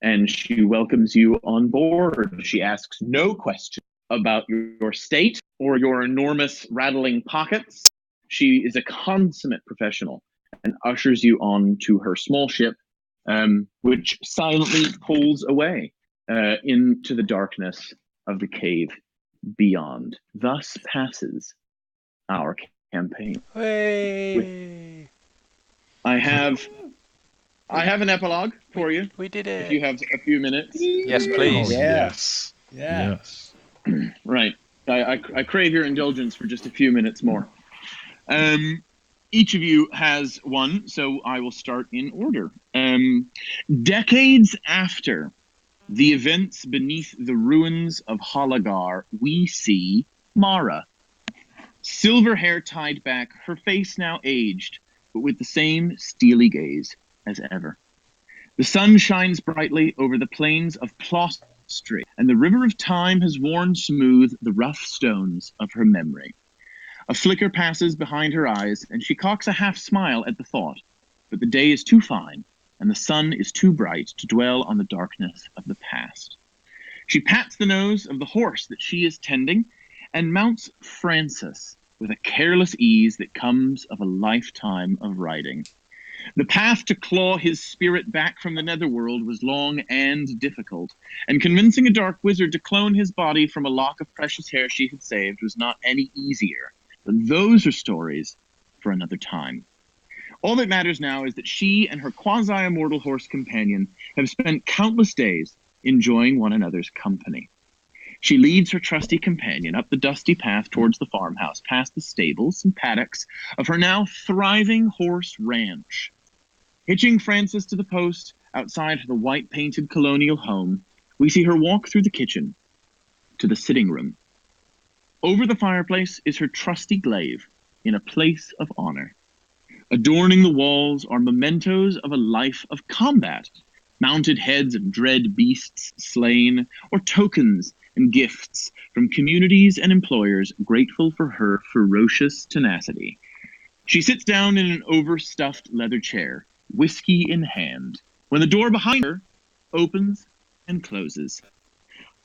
and she welcomes you on board. She asks no questions about your state or your enormous rattling pockets. She is a consummate professional and ushers you on to her small ship, which silently pulls away into the darkness of the cave beyond. Thus passes our campaign. Hey! I have an epilogue for you. We did If it. you have a few minutes. Yes, please. Oh, Yeah. yes. Yeah. Yes. Right. I crave your indulgence for just a few minutes more. Each of you has one, so I will start in order. Decades after the events beneath the ruins of Halagar, we see Mara. Silver hair tied back, her face now aged, but with the same steely gaze as ever. The sun shines brightly over the plains of Plostri, and the river of time has worn smooth the rough stones of her memory. A flicker passes behind her eyes, and she cocks a half smile at the thought, but the day is too fine, and the sun is too bright to dwell on the darkness of the past. She pats the nose of the horse that she is tending, and mounts Francis with a careless ease that comes of a lifetime of riding. The path to claw his spirit back from the netherworld was long and difficult, and convincing a dark wizard to clone his body from a lock of precious hair she had saved was not any easier. But those are stories for another time. All that matters now is that she and her quasi-immortal horse companion have spent countless days enjoying one another's company. She leads her trusty companion up the dusty path towards the farmhouse, past the stables and paddocks of her now thriving horse ranch. Hitching Francis to the post outside the white-painted colonial home, we see her walk through the kitchen to the sitting room. Over the fireplace is her trusty glaive in a place of honor. Adorning the walls are mementos of a life of combat, mounted heads of dread beasts slain, or tokens and gifts from communities and employers grateful for her ferocious tenacity. She sits down in an overstuffed leather chair, whiskey in hand, when the door behind her opens and closes.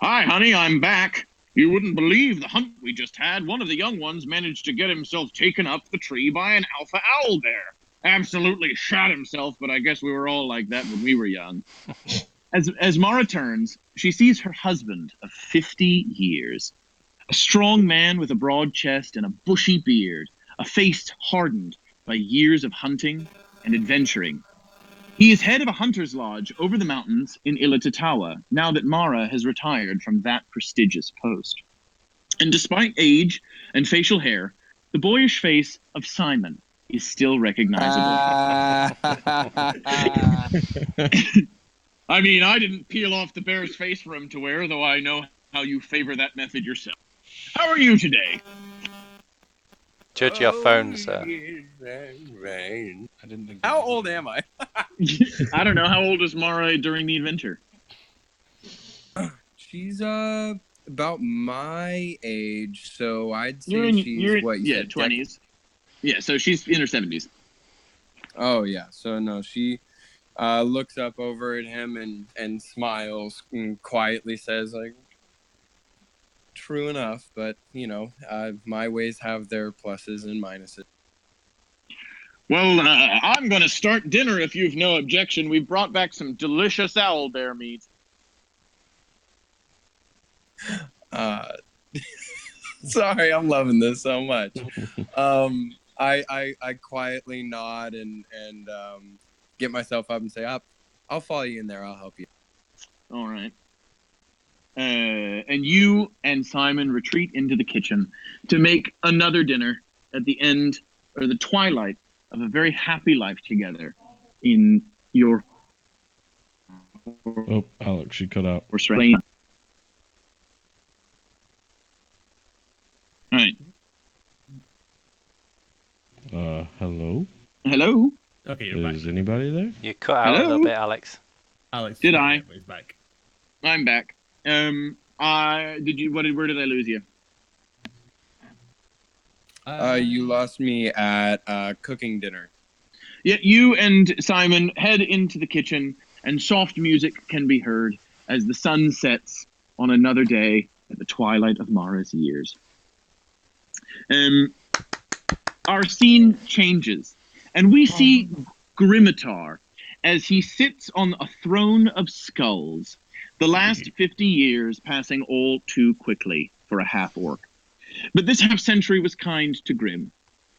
"Hi, honey, I'm back. You wouldn't believe the hunt we just had. One of the young ones managed to get himself taken up the tree by an alpha owl bear. Absolutely shot himself, but I guess we were all like that when we were young." As Mara turns, she sees her husband of 50 years. A strong man with a broad chest and a bushy beard, a face hardened by years of hunting and adventuring. He is head of a hunter's lodge over the mountains in Ilatatawa, now that Mara has retired from that prestigious post. And despite age and facial hair, the boyish face of Simon is still recognizable. I mean, I didn't peel off the bear's face for him to wear, though I know how you favor that method yourself. How are you today? Judge your phone, sir. I didn't think. How old am I? I don't know. How old is Mara during the adventure? She's about my age, so I'd say You're what you said, 20s. Yeah, so she's in her 70s. Oh yeah, so no, she looks up over at him and smiles and quietly says, like, "True enough, but my ways have their pluses and minuses." Well, I'm going to start dinner if you've no objection. We've brought back some delicious owl bear meat. Sorry, I'm loving this so much. I quietly nod and get myself up and say, I'll follow you in there. I'll help you. All right. And you and Simon retreat into the kitchen to make another dinner at the end, or the twilight, of a very happy life together in your... Oh, Alex, she cut out. All right. Hello? Hello? Okay, you're back. Is anybody there? You cut out a little bit, Alex. Alex. Did I? He's back. I'm back. Where did I lose you? You lost me at cooking dinner. Yeah, you and Simon head into the kitchen and soft music can be heard as the sun sets on another day at the twilight of Mara's years. Our scene changes, and we see Grimitar as he sits on a throne of skulls, the last 50 years passing all too quickly for a half-orc. But this half-century was kind to Grim.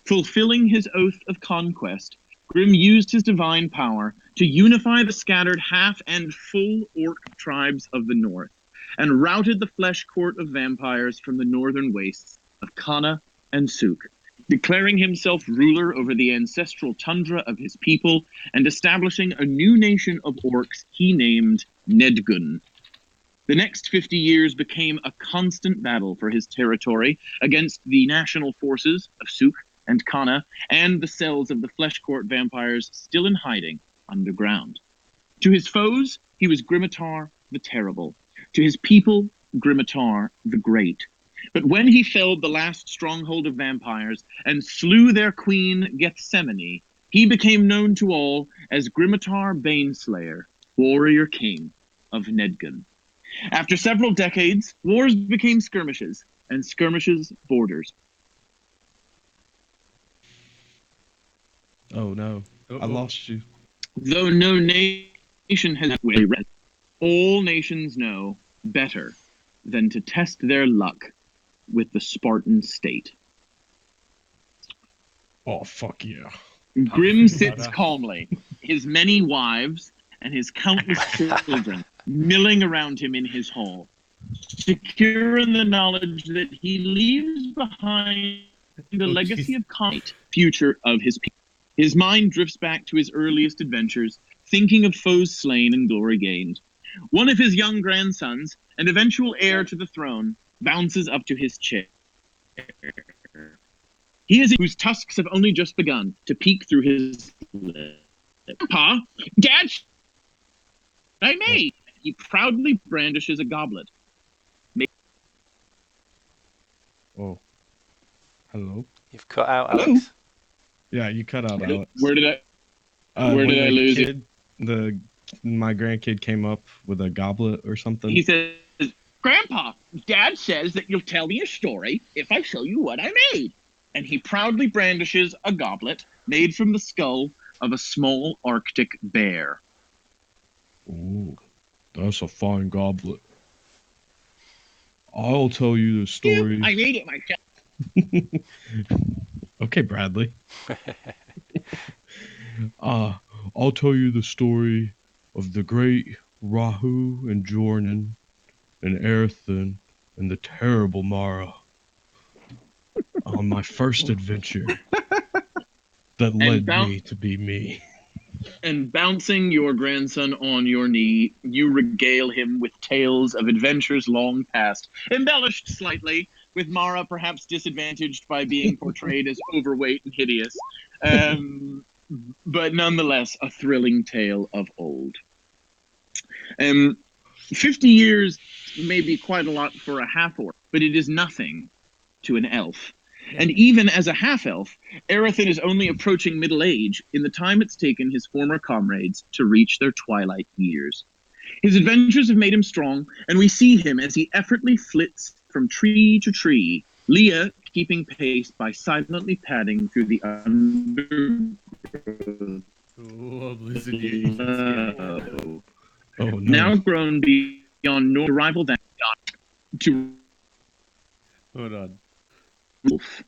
Fulfilling his oath of conquest, Grim used his divine power to unify the scattered half and full orc tribes of the north, and routed the flesh court of vampires from the northern wastes of Kana and Suk, declaring himself ruler over the ancestral tundra of his people and establishing a new nation of orcs he named Nedgun. The next 50 years became a constant battle for his territory against the national forces of Suk and Kana and the cells of the flesh court vampires still in hiding underground. To his foes, he was Grimitar the Terrible. To his people, Grimitar the Great. But when he felled the last stronghold of vampires and slew their queen Gethsemane, he became known to all as Grimitar Baneslayer, warrior king of Nedgun. After several decades, wars became skirmishes, and skirmishes borders. Oh no, I lost you. Though no nation has read, all nations know better than to test their luck with the Spartan state. Oh fuck yeah. Grim sits calmly, his many wives and his countless children milling around him in his hall, secure in the knowledge that he leaves behind the legacy of Kite, future of his people. His mind drifts back to his earliest adventures, thinking of foes slain and glory gained. One of his young grandsons, and eventual heir to the throne, bounces up to his chair. He is whose tusks have only just begun to peek through his lip. Pa, Dad, I may. He proudly brandishes a goblet. Oh. Hello? You've cut out, Hello? Alex. Yeah, you cut out, Alex. Where did I when the lose kid, my grandkid came up with a goblet or something. He says, Grandpa, Dad says that you'll tell me a story if I show you what I made. And he proudly brandishes a goblet made from the skull of a small Arctic bear. Ooh, that's a fine goblet. I'll tell you the story. I made it myself. Okay, Bradley. I'll tell you the story of the great Rahu and Jornan and Erethan and the terrible Mara on my first adventure that led me to be me. And bouncing your grandson on your knee, you regale him with tales of adventures long past, embellished slightly, with Mara perhaps disadvantaged by being portrayed as overweight and hideous, but nonetheless a thrilling tale of old. 50 years may be quite a lot for a half-orc, but it is nothing to an elf. And even as a half-elf, Erethan is only approaching middle age in the time it's taken his former comrades to reach their twilight years. His adventures have made him strong, and we see him as he effortlessly flits from tree to tree, Leah keeping pace by silently padding through the undergrowth. Oh, I'm losing you. Oh no. Now grown beyond no rival down to Hold on. wolf.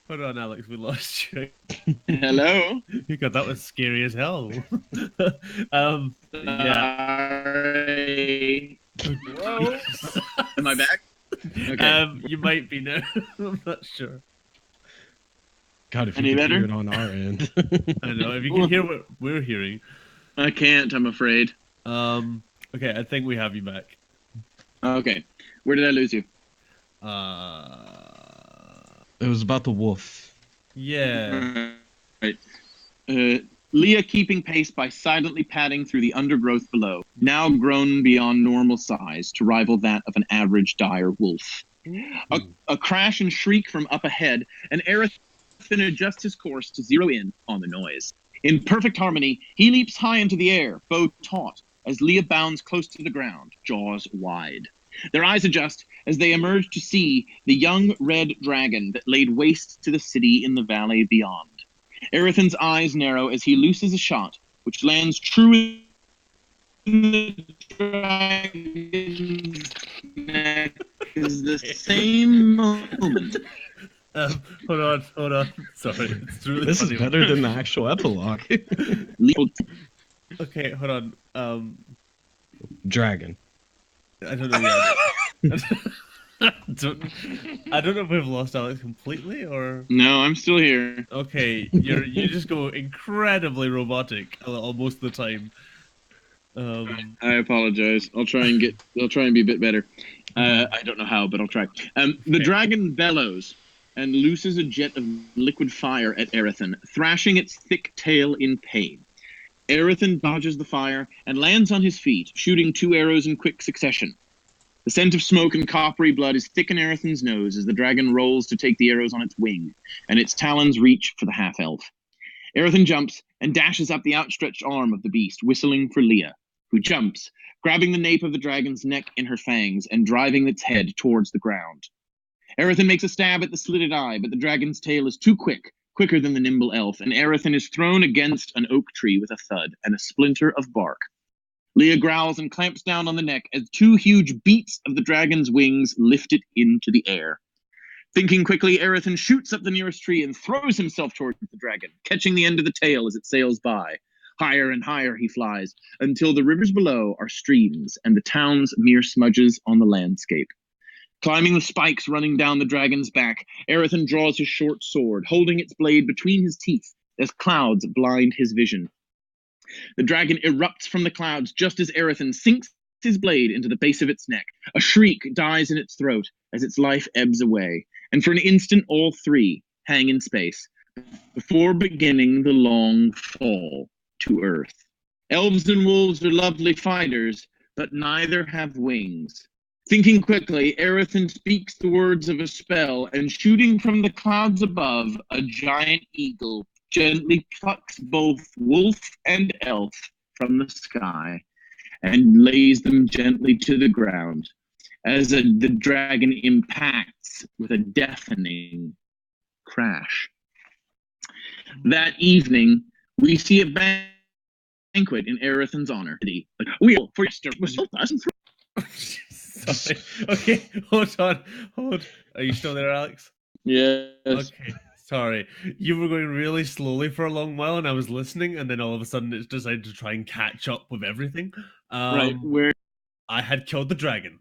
Hold on, Alex, we lost you. Hello? God, that was scary as hell. Yeah. Sorry. Whoa. Am I back? Okay. You might be now. I'm not sure. God, if Any you could hear better? it on our end. I know. If you can hear what we're hearing. I can't, I'm afraid. Okay, I think we have you back. Okay. Where did I lose you? It was about the wolf. Yeah. Right. Leah keeping pace by silently padding through the undergrowth below, now grown beyond normal size to rival that of an average dire wolf. A crash and shriek from up ahead, and Erethan adjusts his course to zero in on the noise. In perfect harmony, he leaps high into the air, bow taut, as Leah bounds close to the ground, jaws wide. Their eyes adjust as they emerge to see the young red dragon that laid waste to the city in the valley beyond. Erethan's eyes narrow as he looses a shot, which lands true in the dragon's neck is the same moment. Hold on. Sorry, it's really This is funny. better than the actual epilogue. Okay, hold on. Dragon. I don't know yet. I don't know if we've lost Alex completely or. No, I'm still here. Okay, you just go incredibly robotic most of the time. I apologize. I'll try and be a bit better. I don't know how, but I'll try. The dragon bellows and looses a jet of liquid fire at Erethan, thrashing its thick tail in pain. Erethan dodges the fire and lands on his feet, shooting 2 arrows in quick succession. The scent of smoke and coppery blood is thick in Erethan's nose as the dragon rolls to take the arrows on its wing, and its talons reach for the half-elf. Erethan jumps and dashes up the outstretched arm of the beast, whistling for Leah, who jumps, grabbing the nape of the dragon's neck in her fangs and driving its head towards the ground. Erethan makes a stab at the slitted eye, but the dragon's tail is too quicker than the nimble elf, and Erethan is thrown against an oak tree with a thud and a splinter of bark. Leah growls and clamps down on the neck as 2 huge beats of the dragon's wings lift it into the air. Thinking quickly, Erethan shoots up the nearest tree and throws himself towards the dragon, catching the end of the tail as it sails by. Higher and higher he flies, until the rivers below are streams and the towns mere smudges on the landscape. Climbing the spikes running down the dragon's back, Erethan draws his short sword, holding its blade between his teeth as clouds blind his vision. The dragon erupts from the clouds just as Erethan sinks his blade into the base of its neck. A shriek dies in its throat as its life ebbs away, and for an instant all 3 hang in space before beginning the long fall to earth. Elves and wolves are lovely fighters, but neither have wings. Thinking quickly, Erethan speaks the words of a spell, and shooting from the clouds above, a giant eagle gently plucks both wolf and elf from the sky and lays them gently to the ground as the dragon impacts with a deafening crash. That evening, we see a banquet in Erethan's honor. We for Sorry. Okay, hold on. Are you still there, Alex? Yes. Okay, sorry. You were going really slowly for a long while, and I was listening, and then all of a sudden it decided to try and catch up with everything. Right, where I had killed the dragon.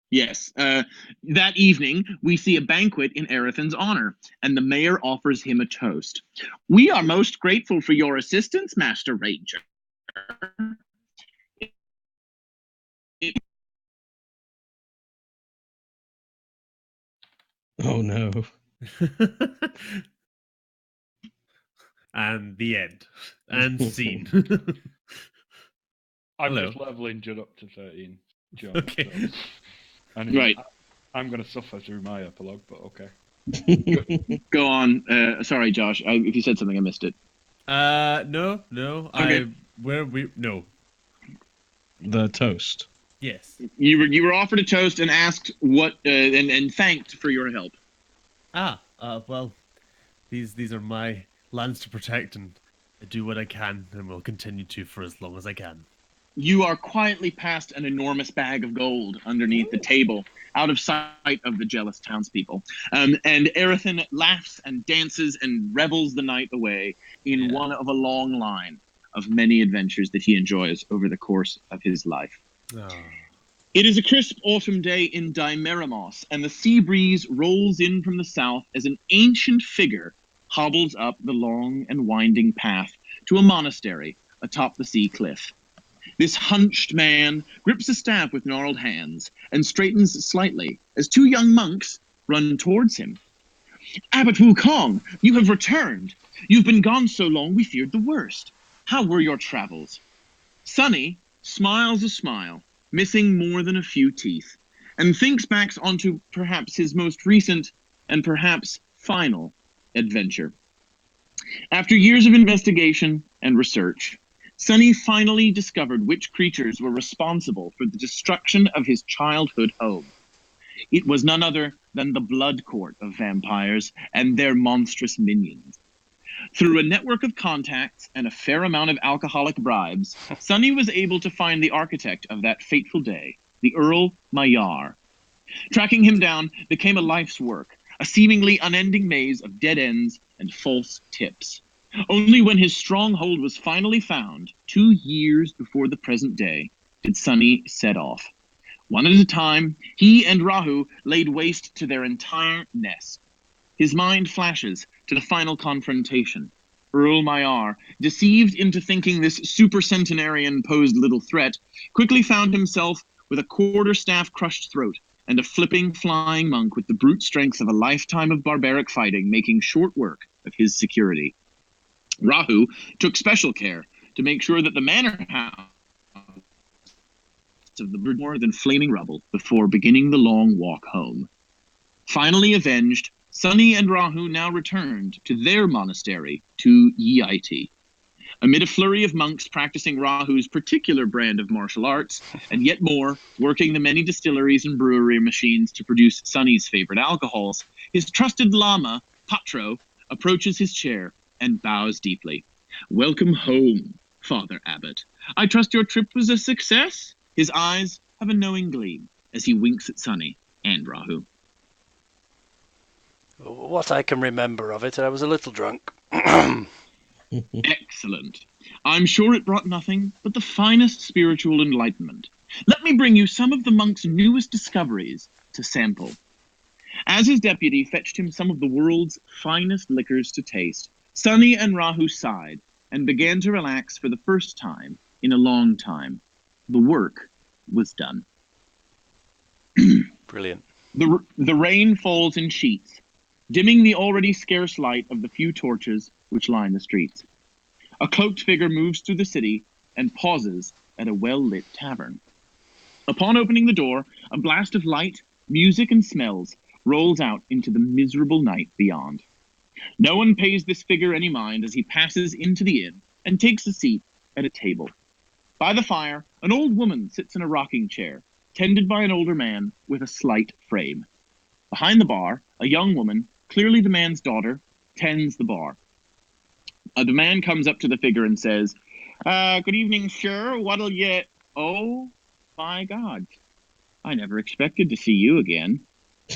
Yes. That evening, we see a banquet in Erethan's honor, and the mayor offers him a toast. We are most grateful for your assistance, Master Ranger. Oh no. And the end. And scene. I'm Hello. just leveling Judd up to 13. John, Okay. so- and Right. I'm going to suffer through my epilogue, but okay. Go on. Sorry, Josh. If you said something, I missed it. No. Okay. No. The toast. Yes. You were offered a toast and asked what and thanked for your help. Well, these are my lands to protect, and I do what I can, and will continue to for as long as I can. You are quietly past an enormous bag of gold underneath the table, out of sight of the jealous townspeople. And Erethan laughs and dances and revels the night away in one of a long line of many adventures that he enjoys over the course of his life. Oh. It is a crisp autumn day in Dimeramos, and the sea breeze rolls in from the south as an ancient figure hobbles up the long and winding path to a monastery atop the sea cliff. This hunched man grips a staff with gnarled hands and straightens slightly as 2 young monks run towards him. Abbot Wukong, you have returned. You've been gone so long we feared the worst. How were your travels? Sonny smiles a smile, missing more than a few teeth, and thinks back onto perhaps his most recent and perhaps final adventure. After years of investigation and research, Sonny finally discovered which creatures were responsible for the destruction of his childhood home. It was none other than the Blood Court of vampires and their monstrous minions. Through a network of contacts and a fair amount of alcoholic bribes, Sonny was able to find the architect of that fateful day, the Earl Maillard. Tracking him down became a life's work, a seemingly unending maze of dead ends and false tips. Only when his stronghold was finally found, 2 years before the present day, did Sonny set off. One at a time, he and Rahu laid waste to their entire nest. His mind flashes to the final confrontation. Earl Maillard, deceived into thinking this supercentenarian posed little threat, quickly found himself with a quarterstaff crushed throat and a flipping flying monk with the brute strength of a lifetime of barbaric fighting making short work of his security. Rahu took special care to make sure that the manor house of the more than flaming rubble before beginning the long walk home. Finally avenged, Sonny and Rahu now returned to their monastery to Yiaiti. Amid a flurry of monks practicing Rahu's particular brand of martial arts, and yet more, working the many distilleries and brewery machines to produce Sonny's favorite alcohols, his trusted lama, Patro, approaches his chair and bows deeply. "Welcome home, Father Abbot. I trust your trip was a success?" His eyes have a knowing gleam as he winks at Sonny and Rahu. What I can remember of it, I was a little drunk. Excellent. I'm sure it brought nothing but the finest spiritual enlightenment. Let me bring you some of the monk's newest discoveries to sample. As his deputy fetched him some of the world's finest liquors to taste, Sonny and Rahu sighed and began to relax for the first time in a long time. The work was done. Brilliant. The rain falls in sheets, dimming the already scarce light of the few torches which line the streets. A cloaked figure moves through the city and pauses at a well-lit tavern. Upon opening the door, a blast of light, music, and smells rolls out into the miserable night beyond. No one pays this figure any mind as he passes into the inn and takes a seat at a table. By the fire, an old woman sits in a rocking chair, tended by an older man with a slight frame. Behind the bar, a young woman, clearly the man's daughter, tends the bar. The man comes up to the figure and says, "Good evening, sir. What'll you..." "Oh, my God. I never expected to see you again."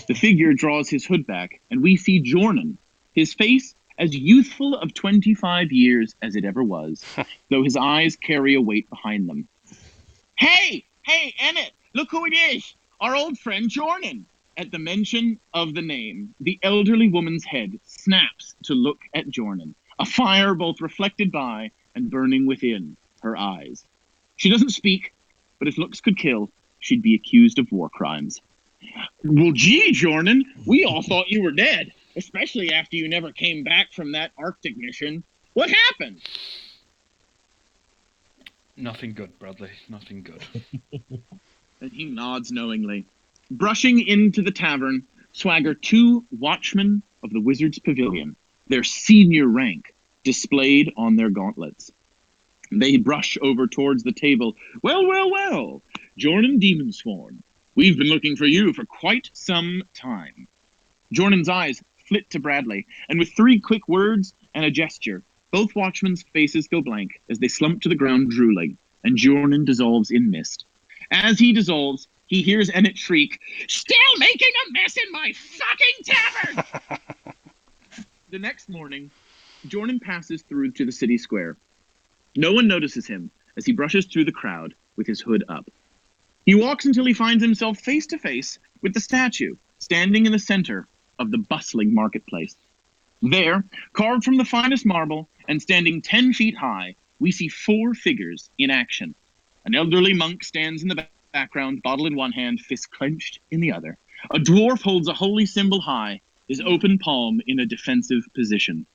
The figure draws his hood back, and we see Jornan, his face as youthful of 25 years as it ever was, though his eyes carry a weight behind them. Hey, Emmett, look who it is! Our old friend Jornan." At the mention of the name, the elderly woman's head snaps to look at Jornan, a fire both reflected by and burning within her eyes. She doesn't speak, but if looks could kill, she'd be accused of war crimes. "Well, gee, Jornan, we all thought you were dead, especially after you never came back from that Arctic mission. What happened?" Nothing good, Bradley. Nothing good. And he nods knowingly. Brushing into the tavern swagger 2 watchmen of the Wizard's Pavilion, their senior rank displayed on their gauntlets. They brush over towards the table. Well, Jornan Demonsworn. We've been looking for you for quite some time." Jordan's eyes flit to Bradley, and with 3 quick words and a gesture, both watchmen's faces go blank as they slump to the ground drooling, and Jordan dissolves in mist. As he dissolves, he hears Emmett shriek, "Still making a mess in my fucking tavern!" The next morning, Jordan passes through to the city square. No one notices him as he brushes through the crowd with his hood up. He walks until he finds himself face to face with the statue, standing in the center of the bustling marketplace. There, carved from the finest marble and standing 10 feet high, we see 4 figures in action. An elderly monk stands in the background, bottle in one hand, fist clenched in the other. A dwarf holds a holy symbol high, his open palm in a defensive position.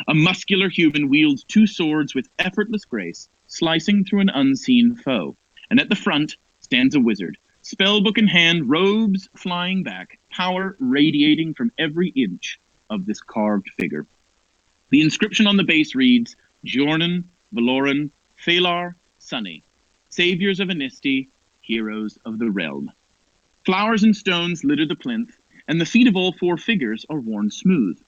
A muscular human wields 2 swords with effortless grace, slicing through an unseen foe. And at the front stands a wizard, spellbook in hand, robes flying back, power radiating from every inch of this carved figure. The inscription on the base reads, Jornan, Valoran, Phalar, Sunny, saviors of Anisti, heroes of the realm. Flowers and stones litter the plinth, and the feet of all four figures are worn smooth.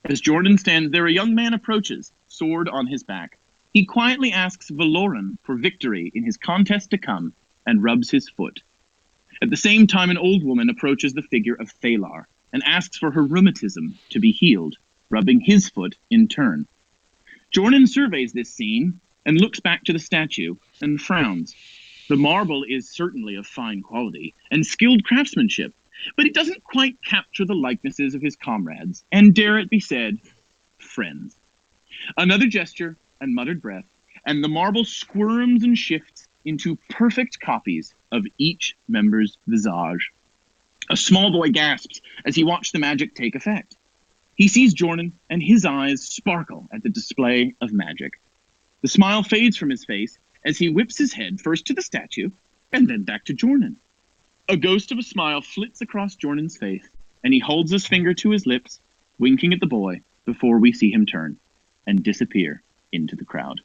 As Jordan stands there, a young man approaches, sword on his back. He quietly asks Valoran for victory in his contest to come, and rubs his foot. At the same time, an old woman approaches the figure of Phalar, and asks for her rheumatism to be healed, rubbing his foot in turn. Jordan surveys this scene, and looks back to the statue, and frowns. The marble is certainly of fine quality, and skilled craftsmanship, but it doesn't quite capture the likenesses of his comrades, and dare it be said, friends. Another gesture and muttered breath, and the marble squirms and shifts into perfect copies of each member's visage. A small boy gasps as he watched the magic take effect. He sees Jordan, and his eyes sparkle at the display of magic. The smile fades from his face as he whips his head first to the statue, and then back to Jordan. A ghost of a smile flits across Jordan's face, and he holds his finger to his lips, winking at the boy before we see him turn and disappear into the crowd.